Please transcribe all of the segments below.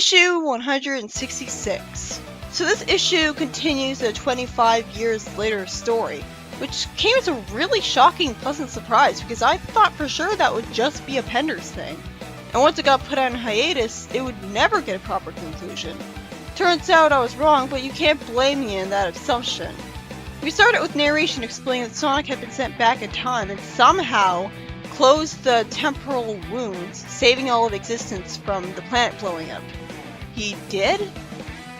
Issue 166. So this issue continues the 25 years later story, which came as a really shocking, pleasant surprise because I thought for sure that would just be a Penders thing. And once it got put on hiatus, it would never get a proper conclusion. Turns out I was wrong, but you can't blame me in that assumption. We started with narration explaining that Sonic had been sent back in time and somehow closed the temporal wounds, saving all of existence from the planet blowing up. He did?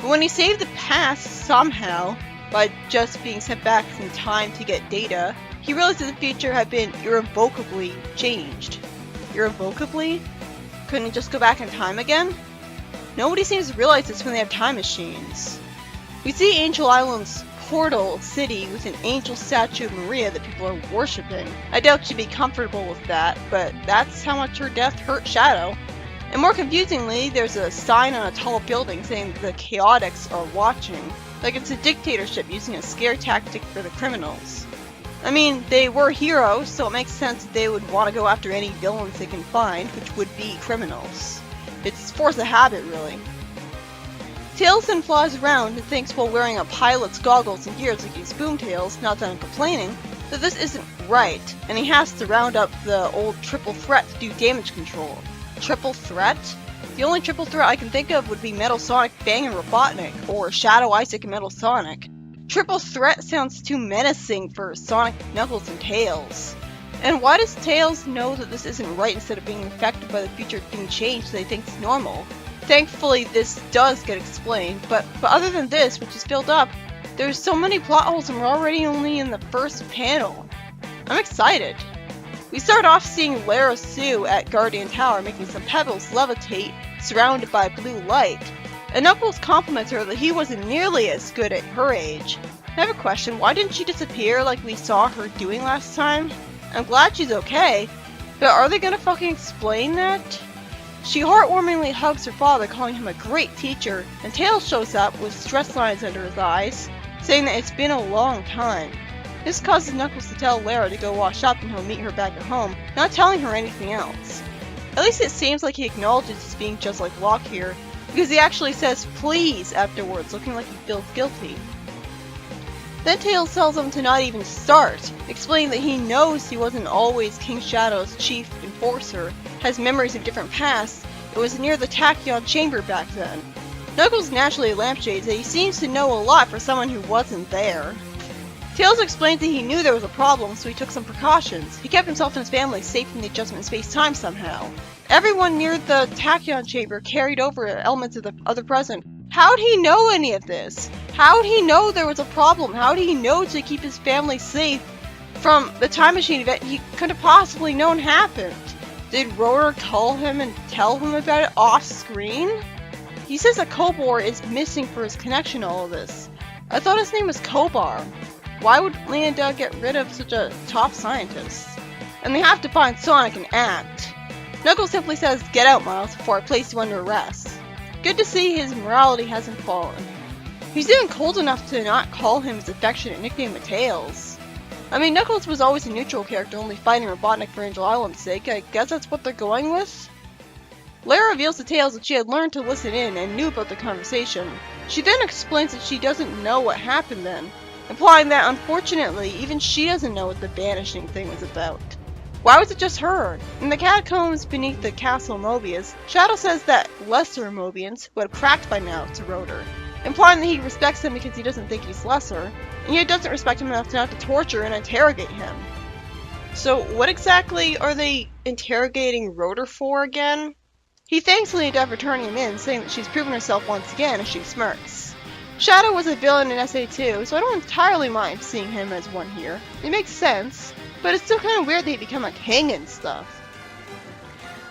But when he saved the past somehow, by just being sent back in time to get data, he realized that the future had been irrevocably changed. Irrevocably? Couldn't he just go back in time again? Nobody seems to realize this when they have time machines. We see Angel Island's portal city with an angel statue of Maria that people are worshipping. I doubt she'd be comfortable with that, but that's how much her death hurt Shadow. And more confusingly, there's a sign on a tall building saying the Chaotix are watching, like it's a dictatorship using a scare tactic for the criminals. I mean, they were heroes, so it makes sense that they would want to go after any villains they can find, which would be criminals. It's force of habit, really. Tails then flies around and thinks while wearing a pilot's goggles and gears like he's Boomtails, not done complaining, that this isn't right, and he has to round up the old triple threat to do damage control. Triple threat? The only triple threat I can think of would be Metal Sonic, Bang, and Robotnik, or Shadow, Isaac, and Metal Sonic. Triple threat sounds too menacing for Sonic, Knuckles, and Tails. And why does Tails know that this isn't right instead of being affected by the future being changed so they think it's normal? Thankfully, this does get explained, but other than this, which is filled up, there's so many plot holes and we're already only in the first panel. I'm excited. We start off seeing Lara Sue at Guardian Tower making some pebbles levitate, surrounded by blue light. And Knuckles compliments her that he wasn't nearly as good at her age. I have a question, why didn't she disappear like we saw her doing last time? I'm glad she's okay, but are they gonna fucking explain that? She heartwarmingly hugs her father, calling him a great teacher, and Tails shows up with stress lines under his eyes, saying that it's been a long time. This causes Knuckles to tell Lara to go wash up and he'll meet her back at home, not telling her anything else. At least it seems like he acknowledges he's being just like Locke here, because he actually says please afterwards, looking like he feels guilty. Then Tails tells him to not even start, explaining that he knows he wasn't always King Shadow's chief enforcer, has memories of different pasts, it was near the Tachyon chamber back then. Knuckles naturally lampshades that he seems to know a lot for someone who wasn't there. Tails explains that he knew there was a problem, so he took some precautions. He kept himself and his family safe from the adjustment in space-time somehow. Everyone near the Tachyon chamber carried over elements of the other present. How'd he know any of this? How'd he know there was a problem? How'd he know to keep his family safe from the time machine event he could have possibly known happened? Did Rotor call him and tell him about it off-screen? He says that Kobor is missing for his connection to all of this. I thought his name was Kobar. Why would Lee and Doug get rid of such a top scientist? And they have to find Sonic and act. Knuckles simply says, "Get out, Miles, before I place you under arrest." Good to see his morality hasn't fallen. He's even cold enough to not call him his affectionate nickname of Tails. I mean, Knuckles was always a neutral character, only fighting Robotnik for Angel Island's sake. I guess that's what they're going with? Lara reveals to Tails that she had learned to listen in and knew about the conversation. She then explains that she doesn't know what happened then, implying that, unfortunately, even she doesn't know what the banishing thing was about. Why was it just her? In the catacombs beneath the Castle Mobius, Shadow says that lesser Mobians, who had cracked by now to Rotor, implying that he respects him because he doesn't think he's lesser, and yet doesn't respect him enough to not to torture and interrogate him. So what exactly are they interrogating Rotor for again? He thanks Leonida for turning him in, saying that she's proven herself once again as she smirks. Shadow was a villain in SA2, so I don't entirely mind seeing him as one here. It makes sense, but it's still kind of weird that he become a king and stuff.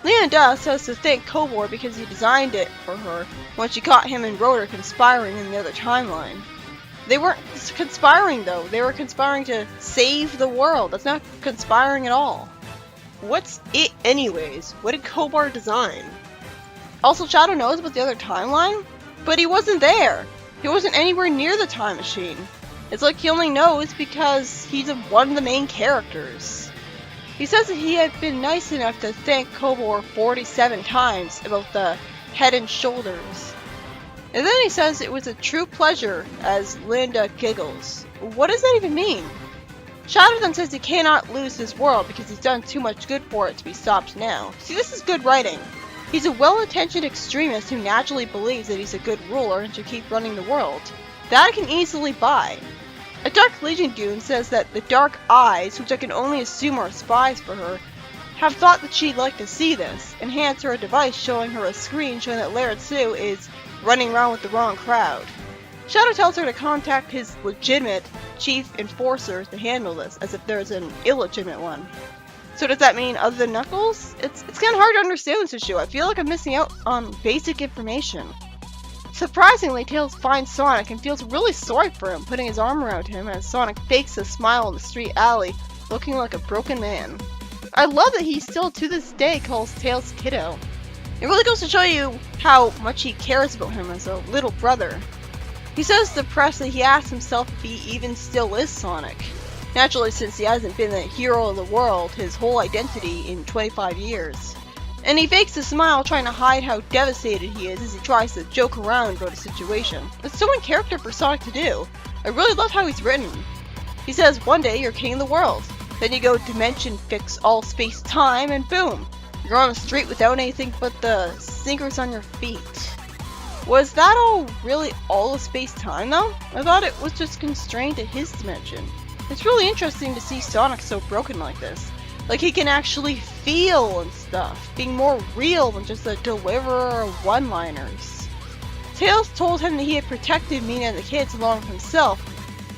Leonida says to thank Kobor because he designed it for her when she caught him and Rotor conspiring in the other timeline. They weren't conspiring though, they were conspiring to save the world. That's not conspiring at all. What's it anyways? What did Kobor design? Also, Shadow knows about the other timeline? But he wasn't there! He wasn't anywhere near the time machine. It's like he only knows because he's one of the main characters. He says that he had been nice enough to thank Kobor 47 times about the head and shoulders. And then he says it was a true pleasure as Linda giggles. What does that even mean? Shadow then says he cannot lose his world because he's done too much good for it to be stopped now. See, this is good writing. He's a well-intentioned extremist who naturally believes that he's a good ruler and should keep running the world. That I can easily buy. A Dark Legion goon says that the Dark Eyes, which I can only assume are spies for her, have thought that she'd like to see this, and hands her a device showing her a screen showing that Lara Tsu is running around with the wrong crowd. Shadow tells her to contact his legitimate chief enforcer to handle this, as if there's an illegitimate one. So does that mean other than Knuckles? It's kind of hard to understand this issue. I feel like I'm missing out on basic information. Surprisingly, Tails finds Sonic and feels really sorry for him, putting his arm around him as Sonic fakes a smile in the street alley, looking like a broken man. I love that he still to this day calls Tails kiddo. It really goes to show you how much he cares about him as a little brother. He says to the press that he asks himself if he even still is Sonic. Naturally, since he hasn't been the hero of the world his whole identity in 25 years. And he fakes a smile trying to hide how devastated he is as he tries to joke around about the situation. It's so in character for Sonic to do. I really love how he's written. He says, one day you're king of the world. Then you go dimension fix all space-time and boom! You're on the street without anything but the sneakers on your feet. Was that all really all of space-time though? I thought it was just constrained to his dimension. It's really interesting to see Sonic so broken like this. Like he can actually feel and stuff, being more real than just a deliverer of one-liners. Tails told him that he had protected Mina and the kids along with himself,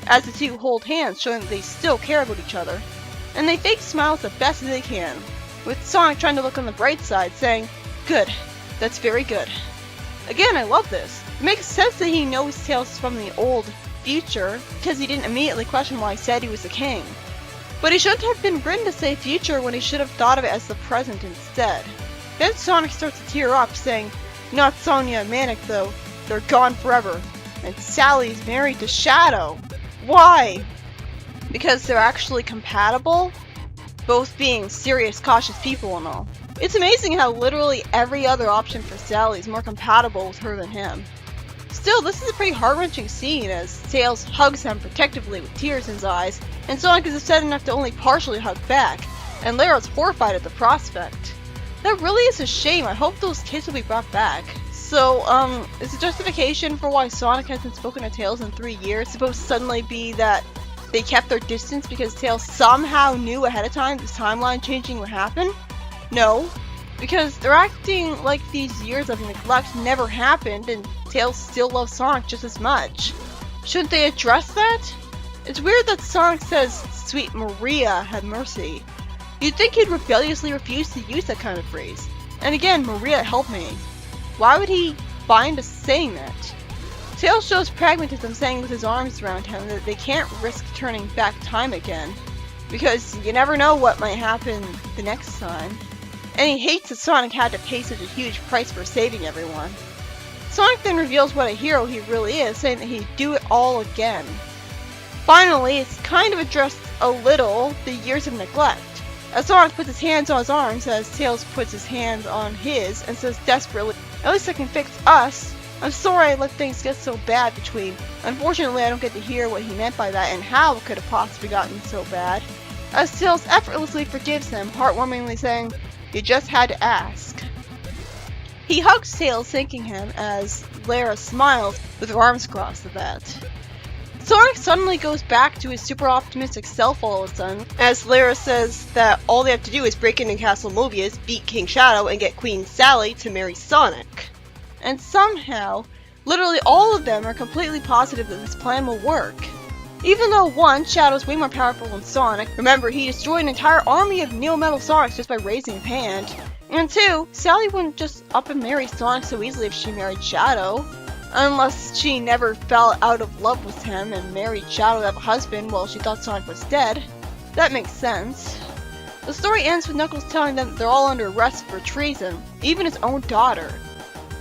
as the two hold hands showing that they still care about each other. And they fake smiles the best as they can, with Sonic trying to look on the bright side, saying, "Good, that's very good." Again, I love this. It makes sense that he knows Tails from the old future, because he didn't immediately question why he said he was the king. But he shouldn't have been written to say future when he should have thought of it as the present instead. Then Sonic starts to tear up, saying, "Not Sonia and Manic though, they're gone forever. And Sally's married to Shadow. Why? Because they're actually compatible? Both being serious, cautious people and all." It's amazing how literally every other option for Sally is more compatible with her than him. Still, this is a pretty heart-wrenching scene as Tails hugs him protectively with tears in his eyes, and Sonic is upset enough to only partially hug back, and Lara's horrified at the prospect. That really is a shame. I hope those kids will be brought back. So, is the justification for why Sonic hasn't spoken to Tails in 3 years supposed to suddenly be that they kept their distance because Tails somehow knew ahead of time this timeline changing would happen? No, because they're acting like these years of neglect never happened and Tails still loves Sonic just as much. Shouldn't they address that? It's weird that Sonic says, "Sweet Maria, have mercy." You'd think he'd rebelliously refuse to use that kind of phrase. And again, Maria, help me. Why would he bind to saying that? Tails shows pragmatism, saying with his arms around him that they can't risk turning back time again, because you never know what might happen the next time. And he hates that Sonic had to pay such a huge price for saving everyone. Sonic then reveals what a hero he really is, saying that he'd do it all again. Finally, it's kind of addressed a little the years of neglect, as Sonic puts his hands on his arms as Tails puts his hands on his and says desperately, "At least I can fix us. I'm sorry I let things get so bad between. Unfortunately, I don't get to hear what he meant by that and how it could have possibly gotten so bad." As Tails effortlessly forgives him, heartwarmingly saying, "You just had to ask." He hugs Tails, thanking him as Lara smiles with her arms crossed at that. Sonic suddenly goes back to his super optimistic self all of a sudden, as Lara says that all they have to do is break into Castle Mobius, beat King Shadow, and get Queen Sally to marry Sonic. And somehow, literally all of them are completely positive that this plan will work. Even though one, Shadow's way more powerful than Sonic, remember he destroyed an entire army of Neo Metal Sonics just by raising a hand. And two, Sally wouldn't just up and marry Sonic so easily if she married Shadow. Unless she never fell out of love with him and married Shadow to have a husband while she thought Sonic was dead. That makes sense. The story ends with Knuckles telling them that they're all under arrest for treason, even his own daughter.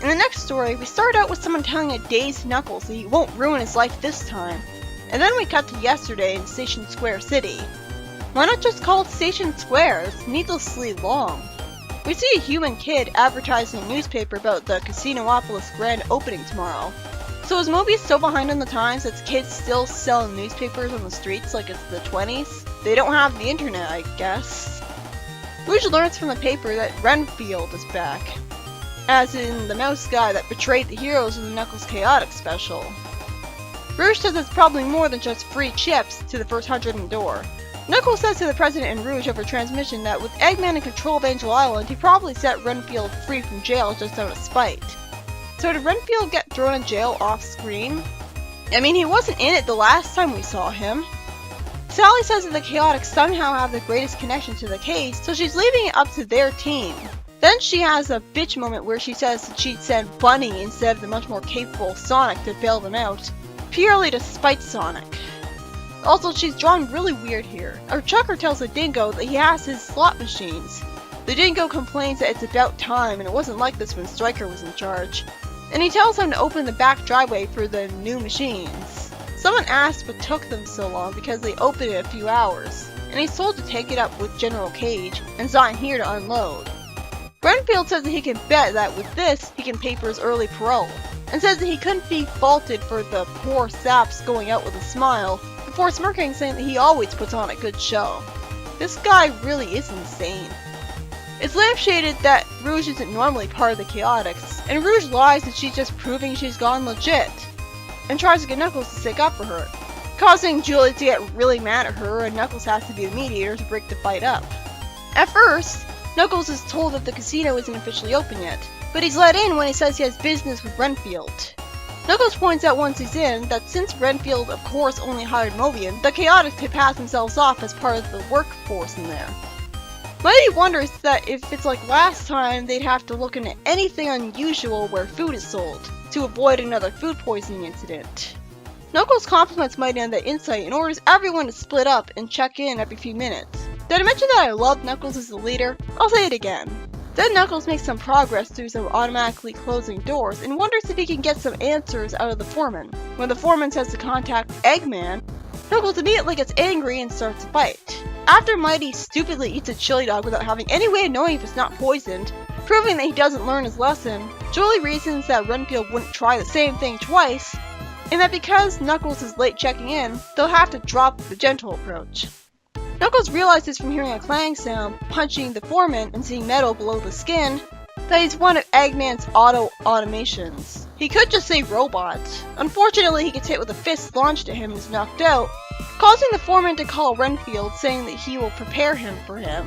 In the next story, we start out with someone telling a dazed Knuckles that he won't ruin his life this time. And then we cut to yesterday in Station Square City. Why not just call it Station Square? It's needlessly long. We see a human kid advertising in a newspaper about the Casinopolis grand opening tomorrow. So is Mobius so behind on the times that kids still sell newspapers on the streets like it's the 20s? They don't have the internet, I guess. Rouge learns from the paper that Renfield is back, as in the mouse guy that betrayed the heroes in the Knuckles Chaotix special. Rouge says it's probably more than just free chips to the first 100 Endure. Knuckles says to the President and Rouge over transmission that with Eggman in control of Angel Island, he probably set Renfield free from jail just out of spite. So did Renfield get thrown in jail off screen? I mean, he wasn't in it the last time we saw him. Sally says that the Chaotix somehow have the greatest connection to the case, so she's leaving it up to their team. Then she has a bitch moment where she says that she'd send Bunny instead of the much more capable Sonic to bail them out, purely to spite Sonic. Also, she's drawn really weird here. Our Chucker tells the Dingo that he has his slot machines. The Dingo complains that it's about time and it wasn't like this when Stryker was in charge. And he tells him to open the back driveway for the new machines. Someone asked what took them so long because they opened it a few hours, and he's told to take it up with General Cage and's not here to unload. Renfield says that he can bet that with this, he can pay for his early parole, and says that he couldn't be faulted for the poor saps going out with a smile, before smirking saying that he always puts on a good show. This guy really is insane. It's lampshaded that Rouge isn't normally part of the Chaotix, and Rouge lies that she's just proving she's gone legit, and tries to get Knuckles to stick up for her, causing Julie to get really mad at her, and Knuckles has to be the mediator to break the fight up. At first, Knuckles is told that the casino isn't officially open yet, but he's let in when he says he has business with Renfield. Knuckles points out once he's in that since Renfield of course only hired Mobian, the Chaotix could pass themselves off as part of the workforce in there. Mighty wonders that if it's like last time, they'd have to look into anything unusual where food is sold, to avoid another food poisoning incident. Knuckles compliments Mighty on that insight and orders everyone to split up and check in every few minutes. Did I mention that I love Knuckles as the leader? I'll say it again. Then Knuckles makes some progress through some automatically closing doors and wonders if he can get some answers out of the foreman. When the foreman says to contact Eggman, Knuckles immediately gets angry and starts a fight. After Mighty stupidly eats a chili dog without having any way of knowing if it's not poisoned, proving that he doesn't learn his lesson, Julie reasons that Renfield wouldn't try the same thing twice, and that because Knuckles is late checking in, they'll have to drop the gentle approach. Knuckles realizes from hearing a clang sound, punching the foreman, and seeing metal below the skin, that he's one of Eggman's auto-automations. He could just say robot. Unfortunately, he gets hit with a fist launched at him and is knocked out, causing the foreman to call Renfield, saying that he will prepare him for him.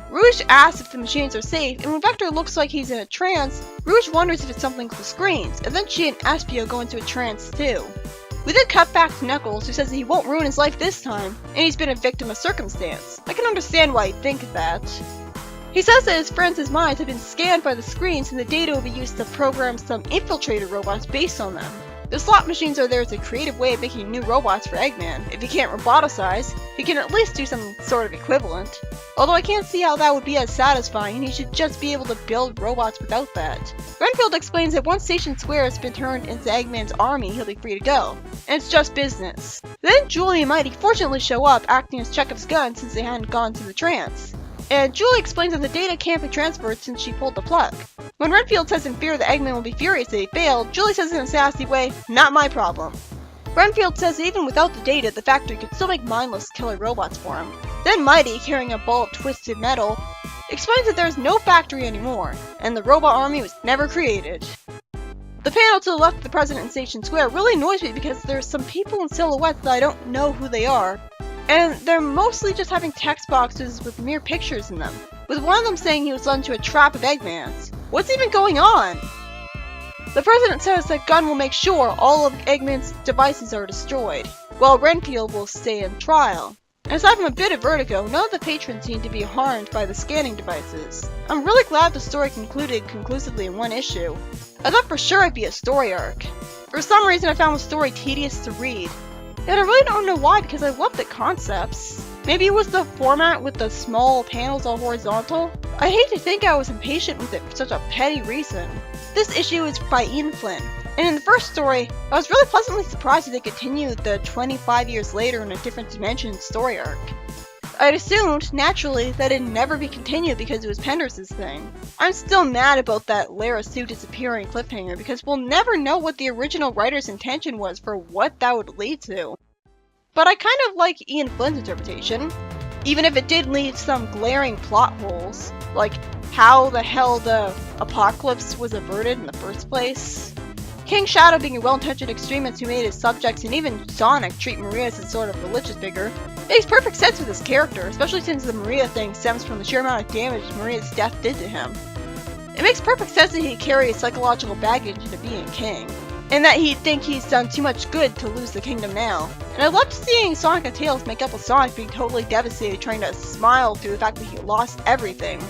Rouge asks if the machines are safe, and when Vector looks like he's in a trance, Rouge wonders if it's something with the screens, and then she and Espio go into a trance too. We then cut back to Knuckles, who says that he won't ruin his life this time, and he's been a victim of circumstance. I can understand why he'd think that. He says that his friends' minds have been scanned by the screens and the data will be used to program some infiltrator robots based on them. The slot machines are there as a creative way of making new robots for Eggman. If he can't roboticize, he can at least do some sort of equivalent. Although I can't see how that would be as satisfying, and he should just be able to build robots without that. Renfield explains that once Station Square has been turned into Eggman's army, he'll be free to go. And it's just business. Then Julie and Mighty fortunately show up, acting as Chekhov's gun since they hadn't gone to the trance. And Julie explains that the data can't be transferred since she pulled the plug. When Renfield says in fear that Eggman will be furious that he failed, Julie says in a sassy way, "Not my problem." Renfield says that even without the data, the factory could still make mindless killer robots for him. Then Mighty, carrying a ball of twisted metal, explains that there's no factory anymore, and the robot army was never created. The panel to the left of the President in Station Square really annoys me because there's some people in silhouettes that I don't know who they are, and they're mostly just having text boxes with mere pictures in them, with one of them saying he was led into a trap of Eggman's. What's even going on? The President says that Gunn will make sure all of Eggman's devices are destroyed, while Renfield will stay in trial. And aside from a bit of vertigo, none of the patrons seem to be harmed by the scanning devices. I'm really glad the story concluded conclusively in one issue. I thought for sure it'd be a story arc. For some reason I found the story tedious to read. And I really don't know why, because I love the concepts. Maybe it was the format with the small panels all horizontal? I hate to think I was impatient with it for such a petty reason. This issue is by Ian Flynn, and in the first story, I was really pleasantly surprised that they continued the 25 years later in a different dimension story arc. I'd assumed, naturally, that it'd never be continued because it was Pender's thing. I'm still mad about that Lara Sue disappearing cliffhanger because we'll never know what the original writer's intention was for what that would lead to. But I kind of like Ian Flynn's interpretation, even if it did leave some glaring plot holes, like how the hell the apocalypse was averted in the first place. King Shadow being a well-intentioned extremist who made his subjects and even Sonic treat Maria as a sort of religious figure makes perfect sense with his character, especially since the Maria thing stems from the sheer amount of damage Maria's death did to him. It makes perfect sense that he'd carry psychological baggage into being king, and that he'd think he's done too much good to lose the kingdom now. And I loved seeing Sonic and Tails make up with Sonic being totally devastated trying to smile through the fact that he lost everything.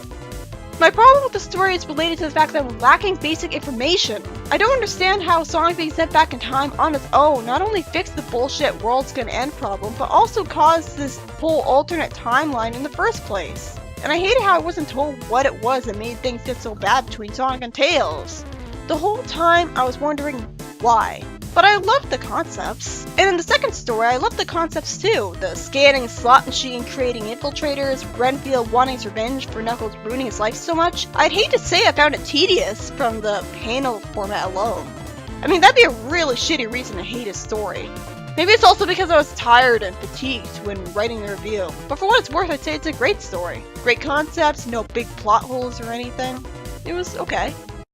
My problem with the story is related to the fact that I'm lacking basic information. I don't understand how Sonic being sent back in time on his own not only fixed the bullshit world's gonna end problem, but also caused this whole alternate timeline in the first place. And I hated how I wasn't told what it was that made things get so bad between Sonic and Tails. The whole time I was wondering why. But I loved the concepts. And in the second story, I loved the concepts too. The scanning slot machine creating infiltrators, Renfield wanting his revenge for Knuckles ruining his life so much. I'd hate to say I found it tedious from the panel format alone. I mean, that'd be a really shitty reason to hate his story. Maybe it's also because I was tired and fatigued when writing the review. But for what it's worth, I'd say it's a great story. Great concepts, no big plot holes or anything. It was okay.